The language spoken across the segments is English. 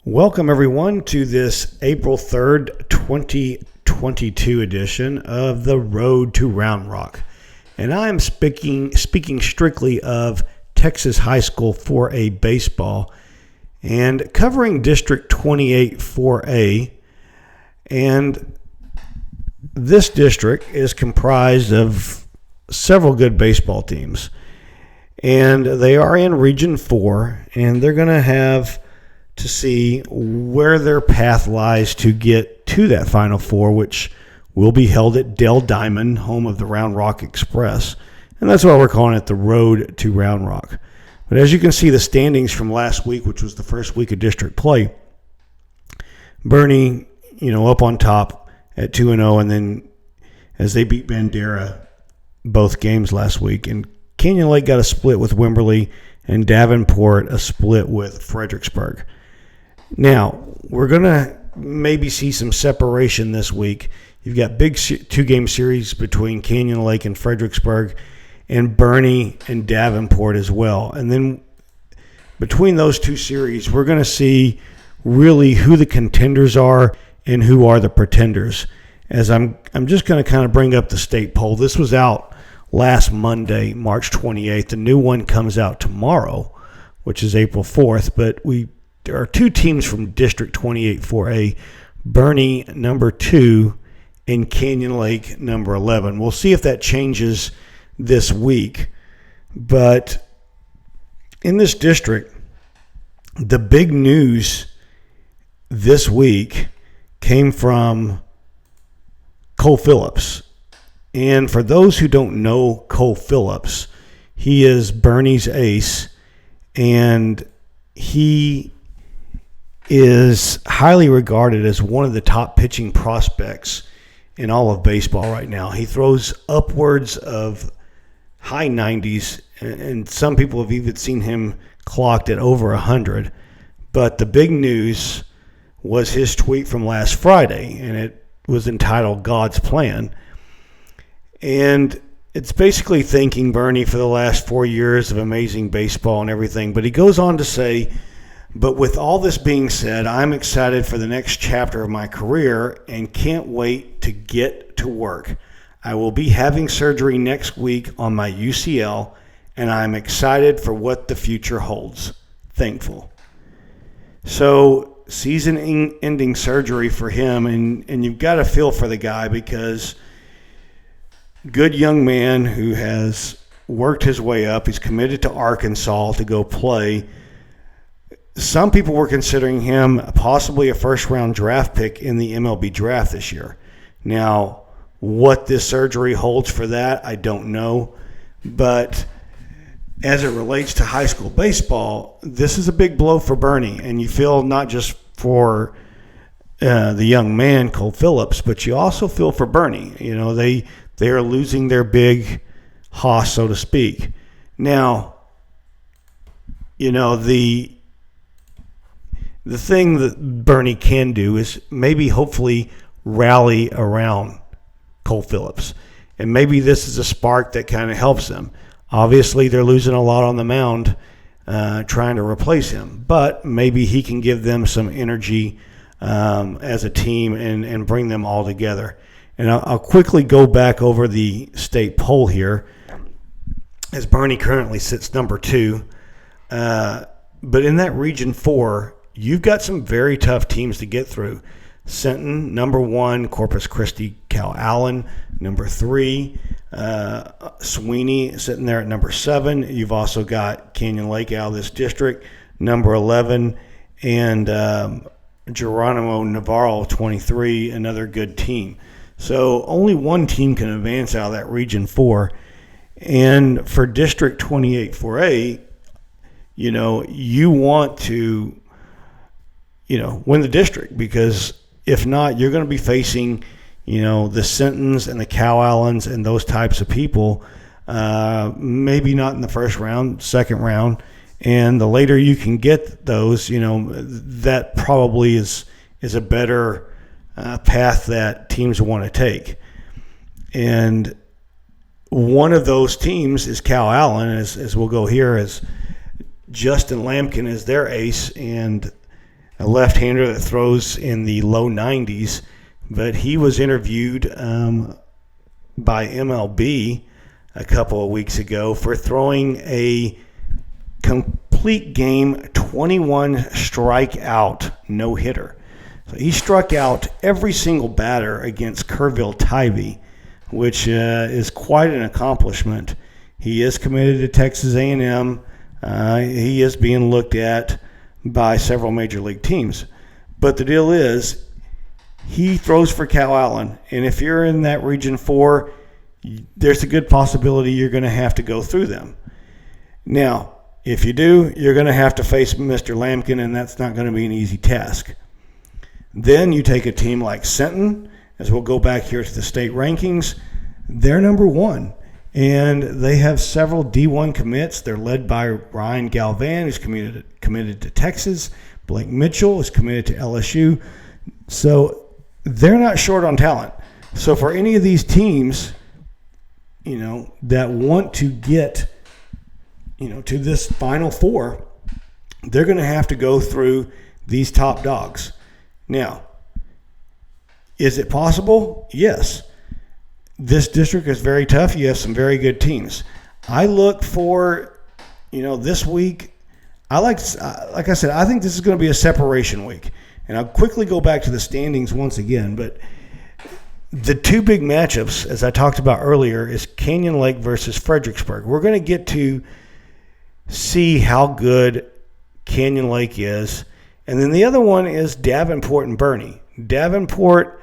Welcome, everyone, to this April 3rd, 2022 edition of The Road to Round Rock. And I am speaking strictly of Texas High School 4A baseball and covering District 28 4A. And this district is comprised of several good baseball teams. And they are in Region 4, and they're going to have to see where their path lies to get to that Final Four, which will be held at Dell Diamond, home of the Round Rock Express. And that's why we're calling it the Road to Round Rock. But as you can see, the standings from last week, which was the first week of district play, Boerne, up on top at 2-0, and then as they beat Bandera both games last week. And Canyon Lake got a split with Wimberley, and Davenport a split with Fredericksburg. Now, we're going to maybe see some separation this week. You've got big two-game series between Canyon Lake and Fredericksburg, and Boerne and Davenport as well. And then between those two series, we're going to see really who the contenders are and who are the pretenders. As I'm just going to kind of bring up the state poll. This was out last Monday, March 28th. The new one comes out tomorrow, which is April 4th. But there are two teams from District 28 4A, Boerne number 2 and Canyon Lake number 11. We'll see if that changes this week. But in this district, the big news this week came from Cole Phillips. And for those who don't know Cole Phillips, he is Boerne's ace, and he is highly regarded as one of the top pitching prospects in all of baseball right now. He throws upwards of high 90s, and some people have even seen him clocked at over 100. But the big news was his tweet from last Friday, and it was entitled God's Plan. And it's basically thanking Boerne for the last 4 years of amazing baseball and everything. But he goes on to say, but with all this being said, I'm excited for the next chapter of my career and can't wait to get to work. I will be having surgery next week on my UCL, and I'm excited for what the future holds. Thankful. So season-ending surgery for him, and you've got to feel for the guy because good young man who has worked his way up. He's committed to Arkansas to go play. Some people were considering him possibly a first-round draft pick in the MLB draft this year. Now, what this surgery holds for that, I don't know. But as it relates to high school baseball, this is a big blow for Boerne. And you feel not just for the young man, Cole Phillips, but you also feel for Boerne. They are losing their big hoss, so to speak. Now, the thing that Boerne can do is maybe hopefully rally around Cole Phillips. And maybe this is a spark that kind of helps them. Obviously, they're losing a lot on the mound trying to replace him. But maybe he can give them some energy as a team and bring them all together. And I'll quickly go back over the state poll here, as Boerne currently sits number 2. But in that Region 4, you've got some very tough teams to get through. Sinton, number 1, Corpus Christi, Calallen, number 3. Sweeney sitting there at number 7. You've also got Canyon Lake out of this district, number 11. And Geronimo Navarro, 23, another good team. So only one team can advance out of that Region 4. And for District 28 4A, you want to, win the district, because if not, you're going to be facing, the Sintons and the Calallens and those types of people, maybe not in the first round, second round. And the later you can get those, that probably is a better path that teams want to take. And one of those teams is Calallen, as we'll go here, as Justin Lamkin is their ace, and a left-hander that throws in the low 90s. But he was interviewed by MLB a couple of weeks ago for throwing a complete game 21 strikeout no-hitter. So he struck out every single batter against Kerrville Tivy, which is quite an accomplishment. He is committed to Texas A&M. He is being looked at by several major league teams. But the deal is, he throws for Calallen, and if you're in that Region 4, there's a good possibility you're going to have to go through them. Now, if you do, you're going to have to face Mr. Lamkin, and that's not going to be an easy task. Then you take a team like Sinton, as we'll go back here to the state rankings. They're number 1, and they have several D1 commits. They're led by Ryan Galvan, who's committed to Texas. Blake Mitchell is committed to LSU. So they're not short on talent. So for any of these teams, that want to get, to this Final Four, they're going to have to go through these top dogs. Now, is it possible? Yes. This district is very tough. You have some very good teams. I look for, this week, like I said, I think this is going to be a separation week. And I'll quickly go back to the standings once again, but the two big matchups, as I talked about earlier, is Canyon Lake versus Fredericksburg. We're going to get to see how good Canyon Lake is. And then the other one is Davenport and Boerne. Davenport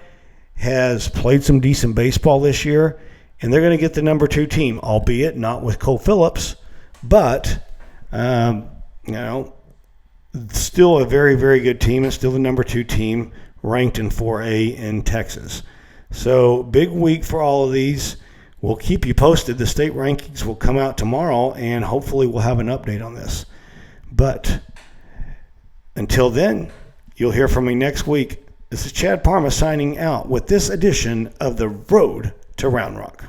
has played some decent baseball this year, and they're going to get the number 2 team, albeit not with Cole Phillips, but, still a very, very good team and still the number 2 team ranked in 4A in Texas. So big week for all of these. We'll keep you posted. The state rankings will come out tomorrow, and hopefully we'll have an update on this. But until then, you'll hear from me next week. This is Chad Parma signing out with this edition of The Road to Round Rock.